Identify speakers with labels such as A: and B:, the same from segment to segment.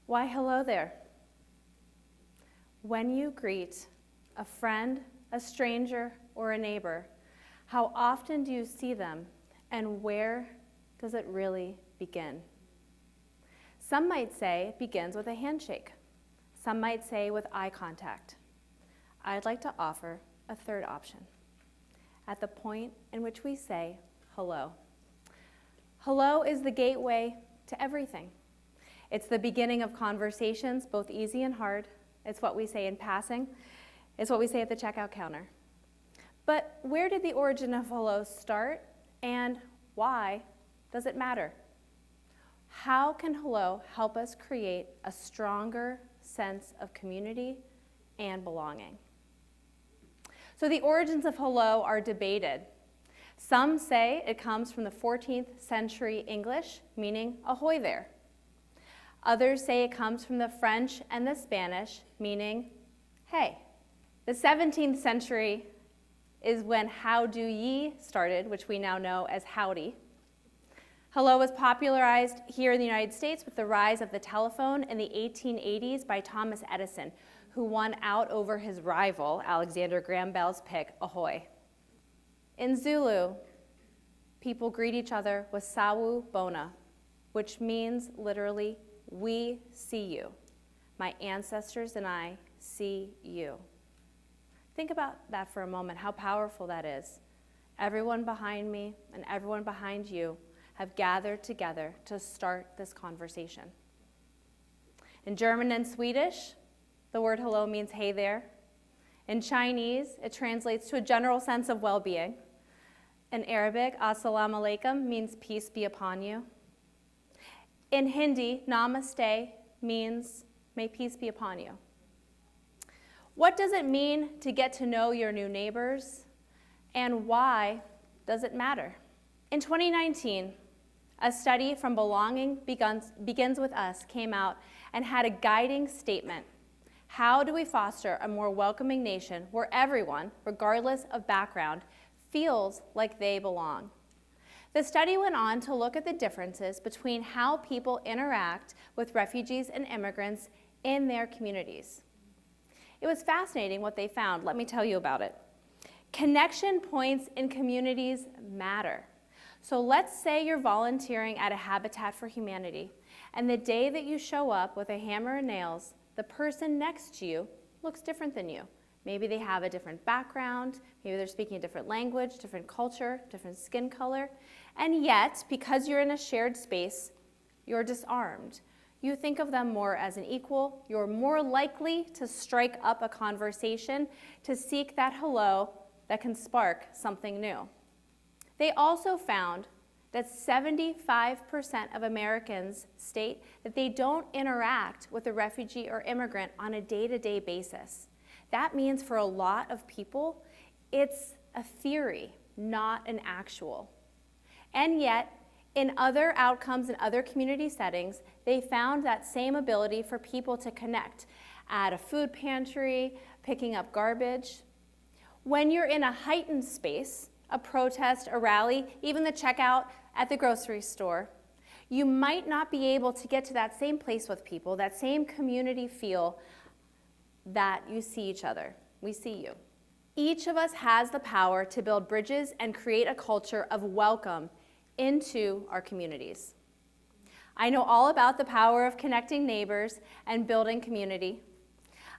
A: Why, hello there. When you greet a friend, a stranger, or a neighbor, how often do you see them, and where does it really begin? Some might say it begins with a handshake. Some might say with eye contact. I'd like to offer a third option, at the point in which we say hello. Hello is the gateway to everything. It's the beginning of conversations, both easy and hard. It's what we say in passing. It's what we say at the checkout counter. But where did the origin of hello start, and why does it matter? How can hello help us create a stronger sense of community and belonging? So the origins of hello are debated. Some say it comes from the 14th century English, meaning ahoy there. Others say it comes from the French and the Spanish, meaning hey. The 17th century is when how do ye started, which we now know as howdy. Hello was popularized here in the United States with the rise of the telephone in the 1880s by Thomas Edison, who won out over his rival, Alexander Graham Bell's pick, ahoy. In Zulu, people greet each other with sawu bona, which means literally, we see you. My ancestors and I see you. Think about that for a moment, how powerful that is. Everyone behind me and everyone behind you have gathered together to start this conversation. In German and Swedish, the word hello means hey there. In Chinese, it translates to a general sense of well-being. In Arabic, assalamu alaikum means peace be upon you. In Hindi, namaste means may peace be upon you. What does it mean to get to know your new neighbors, and why does it matter? In 2019, a study from Belonging Begins With Us came out and had a guiding statement. How do we foster a more welcoming nation where everyone, regardless of background, feels like they belong? The study went on to look at the differences between how people interact with refugees and immigrants in their communities. It was fascinating what they found. Let me tell you about it. Connection points in communities matter. So let's say you're volunteering at a Habitat for Humanity, and the day that you show up with a hammer and nails, the person next to you looks different than you. Maybe they have a different background, maybe they're speaking a different language, different culture, different skin color, and yet, because you're in a shared space, you're disarmed. You think of them more as an equal, you're more likely to strike up a conversation, to seek that hello that can spark something new. They also found that 75% of Americans state that they don't interact with a refugee or immigrant on a day-to-day basis. That means for a lot of people, it's a theory, not an actual. And yet, in other outcomes in other community settings, they found that same ability for people to connect at a food pantry, picking up garbage. When you're in a heightened space, a protest, a rally, even the checkout at the grocery store, you might not be able to get to that same place with people, that same community feel that you see each other. We see you. Each of us has the power to build bridges and create a culture of welcome into our communities. I know all about the power of connecting neighbors and building community.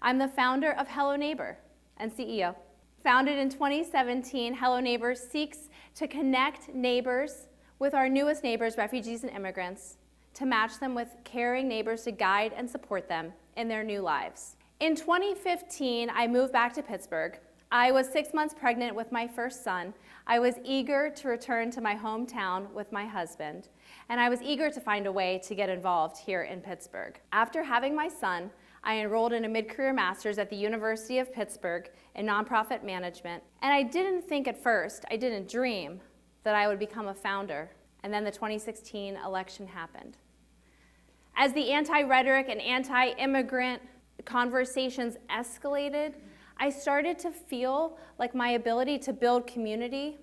A: I'm the founder of Hello Neighbor and CEO. Founded in 2017, Hello Neighbor seeks to connect neighbors with our newest neighbors, refugees and immigrants, to match them with caring neighbors to guide and support them in their new lives. In 2015, I moved back to Pittsburgh. I was 6 months pregnant with my first son. I was eager to return to my hometown with my husband, and I was eager to find a way to get involved here in Pittsburgh. After having my son, I enrolled in a mid-career master's at the University of Pittsburgh in nonprofit management, and I didn't think at first, I didn't dream that I would become a founder, and then the 2016 election happened. As the anti-rhetoric and anti-immigrant conversations escalated, I started to feel like my ability to build community,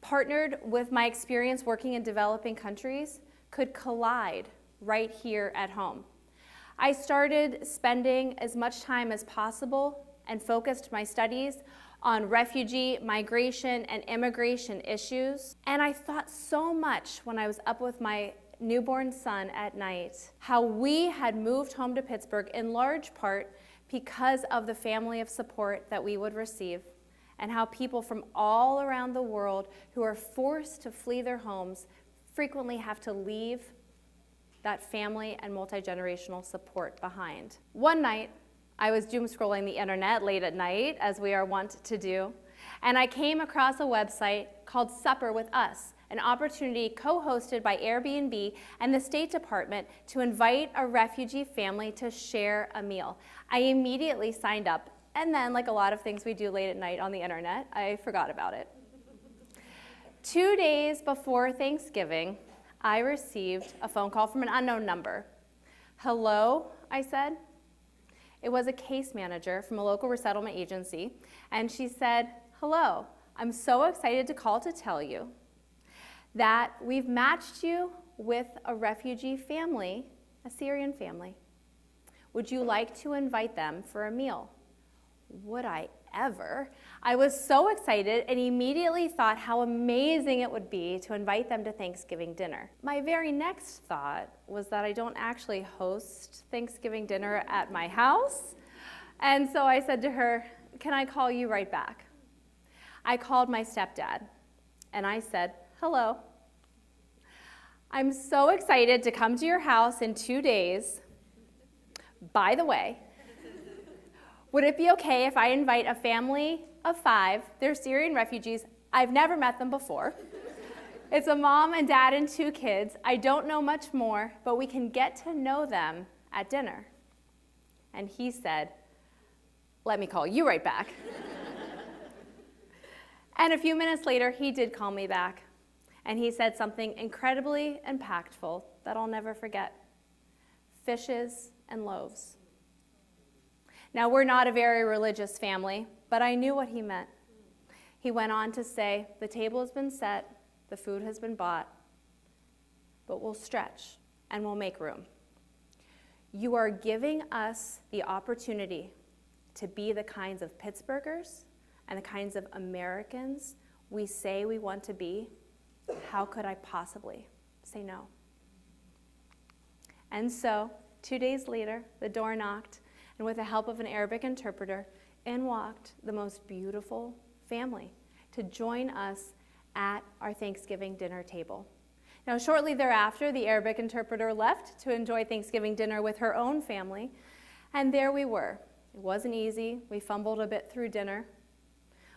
A: partnered with my experience working in developing countries, could collide right here at home. I started spending as much time as possible and focused my studies on refugee, migration, and immigration issues. And I thought so much when I was up with my newborn son at night, how we had moved home to Pittsburgh in large part because of the family of support that we would receive, and how people from all around the world who are forced to flee their homes frequently have to leave that family and multi-generational support behind. One night, I was doom scrolling the internet late at night, as we are wont to do, and I came across a website called Supper with Us, an opportunity co-hosted by Airbnb and the State Department to invite a refugee family to share a meal. I immediately signed up, and then, like a lot of things we do late at night on the internet, I forgot about it. 2 days before Thanksgiving, I received a phone call from an unknown number. "Hello," I said. It was a case manager from a local resettlement agency, and she said, "Hello, I'm so excited to call to tell you that we've matched you with a refugee family, a Syrian family. Would you like to invite them for a meal?" Would I ever? I was so excited and immediately thought how amazing it would be to invite them to Thanksgiving dinner. My very next thought was that I don't actually host Thanksgiving dinner at my house. And so I said to her, "Can I call you right back?" I called my stepdad and I said, "Hello. I'm so excited to come to your house in 2 days. By the way, would it be okay if I invite a family of 5? They're Syrian refugees. I've never met them before. It's a mom and dad and 2 kids. I don't know much more, but we can get to know them at dinner." And he said, "Let me call you right back." And a few minutes later, he did call me back. And he said something incredibly impactful that I'll never forget. "Fishes and loaves." Now, we're not a very religious family, but I knew what he meant. He went on to say, "The table has been set, the food has been bought, but we'll stretch and we'll make room. You are giving us the opportunity to be the kinds of Pittsburghers and the kinds of Americans we say we want to be. How could I possibly say no?" And so, 2 days later, the door knocked, and with the help of an Arabic interpreter, in walked the most beautiful family to join us at our Thanksgiving dinner table. Now, shortly thereafter, the Arabic interpreter left to enjoy Thanksgiving dinner with her own family, and there we were. It wasn't easy. We fumbled a bit through dinner.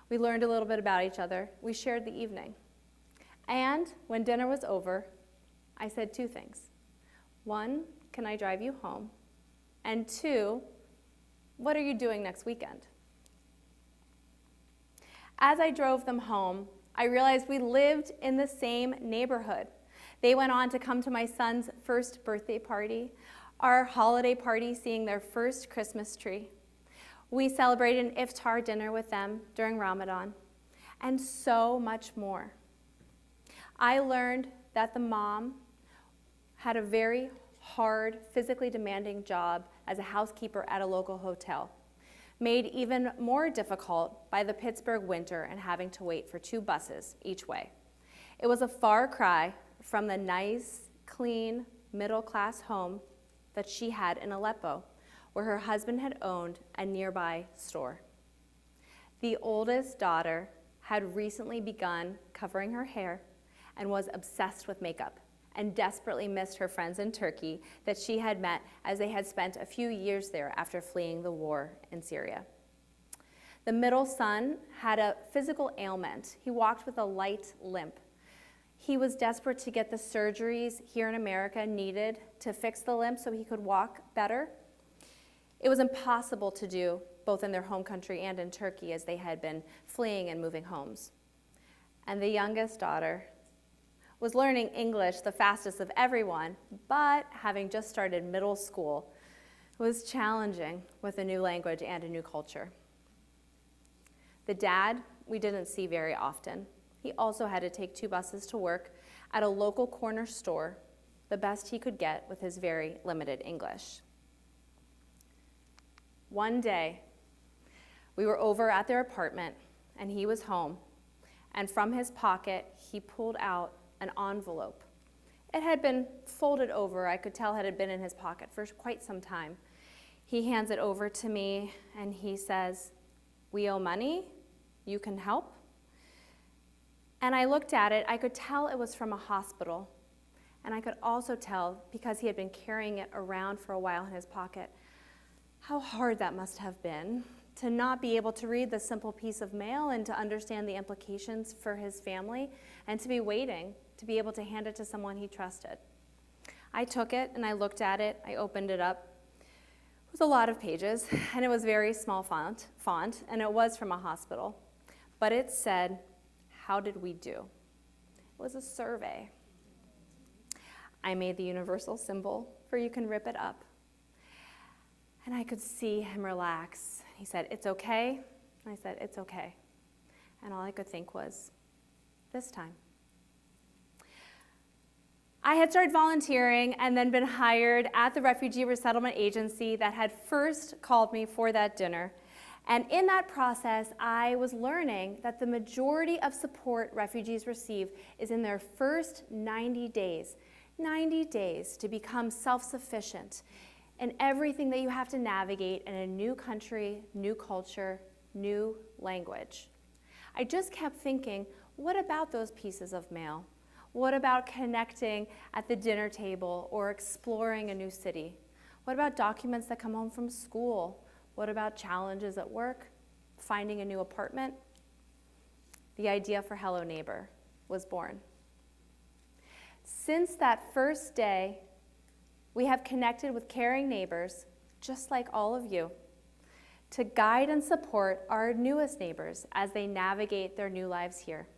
A: We learned a little bit about each other. We shared the evening. And when dinner was over, I said 2 things. 1, can I drive you home? And 2, what are you doing next weekend? As I drove them home, I realized we lived in the same neighborhood. They went on to come to my son's first birthday party, our holiday party, seeing their first Christmas tree. We celebrated an iftar dinner with them during Ramadan, and so much more. I learned that the mom had a very hard, physically demanding job as a housekeeper at a local hotel, made even more difficult by the Pittsburgh winter and having to wait for 2 buses each way. It was a far cry from the nice, clean, middle-class home that she had in Aleppo, where her husband had owned a nearby store. The oldest daughter had recently begun covering her hair and was obsessed with makeup, and desperately missed her friends in Turkey that she had met as they had spent a few years there after fleeing the war in Syria. The middle son had a physical ailment. He walked with a light limp. He was desperate to get the surgeries here in America needed to fix the limp so he could walk better. It was impossible to do both in their home country and in Turkey as they had been fleeing and moving homes. And the youngest daughter was learning English the fastest of everyone, but having just started middle school, was challenging with a new language and a new culture. The dad we didn't see very often. He also had to take 2 buses to work at a local corner store, the best he could get with his very limited English. one day, we were over at their apartment, and he was home, and from his pocket, he pulled out an envelope. It had been folded over. I could tell it had been in his pocket for quite some time. He hands it over to me, and he says, "We owe money. You can help." And I looked at it. I could tell it was from a hospital. And I could also tell, because he had been carrying it around for a while in his pocket, how hard that must have been to not be able to read the simple piece of mail and to understand the implications for his family, and to be waiting to be able to hand it to someone he trusted. I took it and I looked at it. I opened it up. It was a lot of pages, and it was very small font, and it was from a hospital. But it said, "How did we do?" It was a survey. I made the universal symbol for "you can rip it up." And I could see him relax. He said, "It's okay." And I said, "It's okay." And all I could think was, this time. I had started volunteering and then been hired at the refugee resettlement agency that had first called me for that dinner. And in that process, I was learning that the majority of support refugees receive is in their first 90 days. 90 days to become self-sufficient in everything that you have to navigate in a new country, new culture, new language. I just kept thinking, what about those pieces of mail? What about connecting at the dinner table or exploring a new city? What about documents that come home from school? What about challenges at work? Finding a new apartment? The idea for Hello Neighbor was born. Since that first day, we have connected with caring neighbors, just like all of you, to guide and support our newest neighbors as they navigate their new lives here.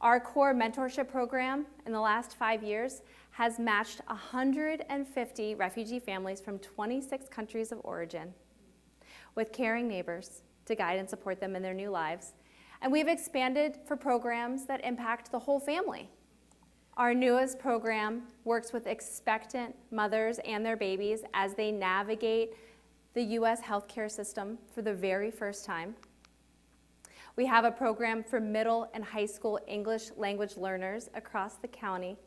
A: Our core mentorship program in the last 5 years has matched 150 refugee families from 26 countries of origin with caring neighbors to guide and support them in their new lives. And we've expanded for programs that impact the whole family. Our newest program works with expectant mothers and their babies as they navigate the U.S. healthcare system for the very first time. We have a program for middle and high school English language learners across the county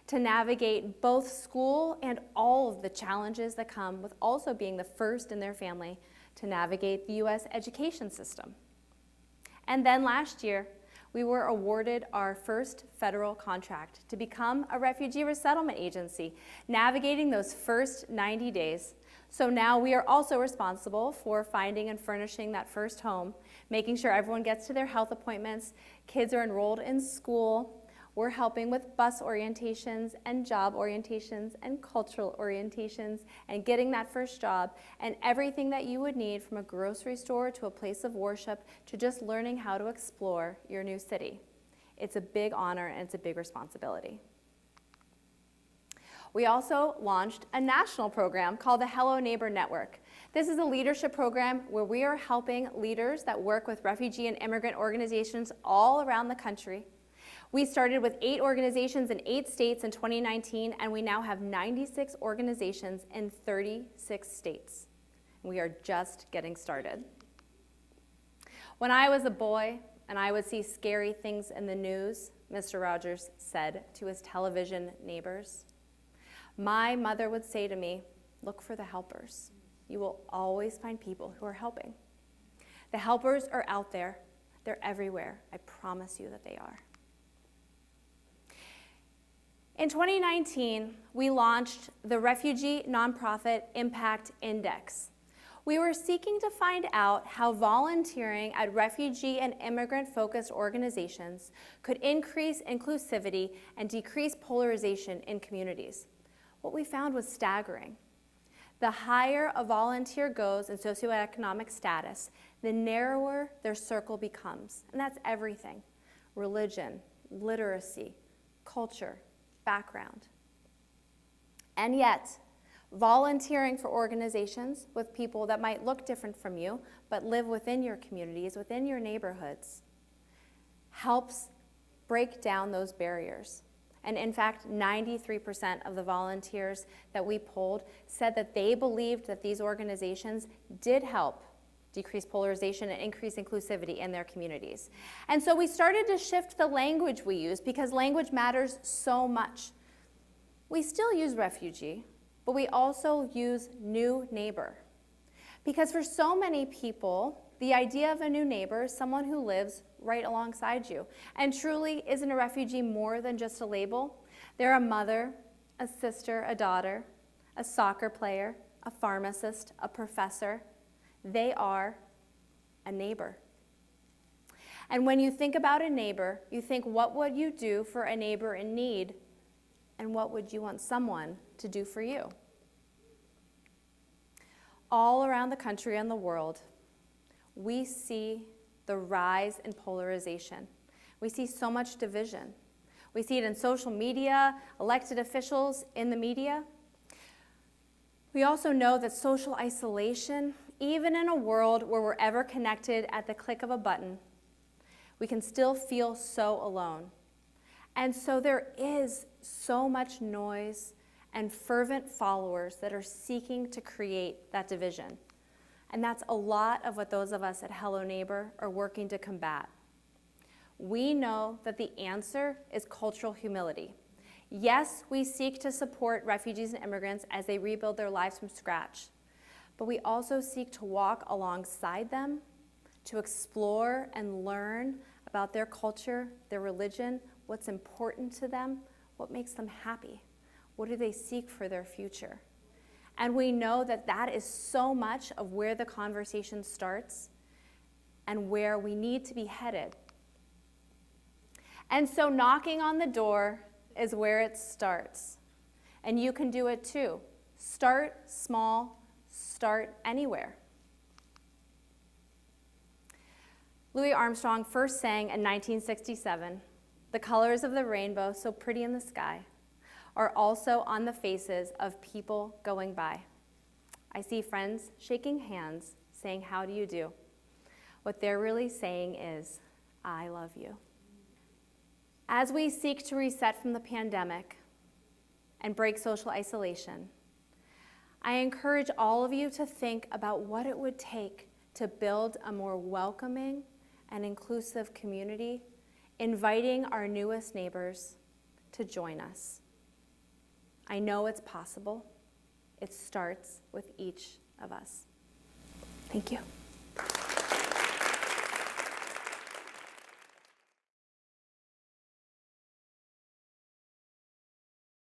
A: to navigate both school and all of the challenges that come with also being the first in their family to navigate the U.S. education system. And then last year, we were awarded our first federal contract to become a refugee resettlement agency, navigating those first 90 days. So now we are also responsible for finding and furnishing that first home, making sure everyone gets to their health appointments, kids are enrolled in school. We're helping with bus orientations and job orientations and cultural orientations and getting that first job and everything that you would need from a grocery store to a place of worship to just learning how to explore your new city. It's a big honor and it's a big responsibility. We also launched a national program called the Hello Neighbor Network. This is a leadership program where we are helping leaders that work with refugee and immigrant organizations all around the country. We started with 8 organizations in 8 states in 2019, and we now have 96 organizations in 36 states. We are just getting started. When I was a boy and I would see scary things in the news, Mr. Rogers said to his television neighbors, my mother would say to me, look for the helpers. You will always find people who are helping. The helpers are out there. They're everywhere. I promise you that they are. In 2019, we launched the Refugee Nonprofit Impact Index. We were seeking to find out how volunteering at refugee and immigrant-focused organizations could increase inclusivity and decrease polarization in communities. What we found was staggering. The higher a volunteer goes in socioeconomic status, the narrower their circle becomes. And that's everything: religion, literacy, culture, background. And yet, volunteering for organizations with people that might look different from you, but live within your communities, within your neighborhoods, helps break down those barriers And in fact, 93% of the volunteers that we polled said that they believed that these organizations did help decrease polarization and increase inclusivity in their communities. And so we started to shift the language we use because language matters so much. We still use refugee, but we also use new neighbor. Because for so many people, the idea of a new neighbor is someone who lives right alongside you. And truly, isn't a refugee more than just a label? They're a mother, a sister, a daughter, a soccer player, a pharmacist, a professor. They are a neighbor. And when you think about a neighbor, you think, what would you do for a neighbor in need? And what would you want someone to do for you? All around the country and the world, we see the rise in polarization. We see so much division. We see it in social media, elected officials, in the media. We also know that social isolation, even in a world where we're ever connected at the click of a button, we can still feel so alone. And so there is so much noise and fervent followers that are seeking to create that division. And that's a lot of what those of us at Hello Neighbor are working to combat. We know that the answer is cultural humility. Yes, we seek to support refugees and immigrants as they rebuild their lives from scratch, but we also seek to walk alongside them, to explore and learn about their culture, their religion, what's important to them, what makes them happy, what do they seek for their future. And we know that that is so much of where the conversation starts and where we need to be headed. And so knocking on the door is where it starts. And you can do it too. Start small, start anywhere. Louis Armstrong first sang in 1967, "The colors of the rainbow, so pretty in the sky, are also on the faces of people going by. I see friends shaking hands, saying, 'How do you do?' What they're really saying is, 'I love you.'" As we seek to reset from the pandemic and break social isolation, I encourage all of you to think about what it would take to build a more welcoming and inclusive community, inviting our newest neighbors to join us. I know it's possible. It starts with each of us. Thank you.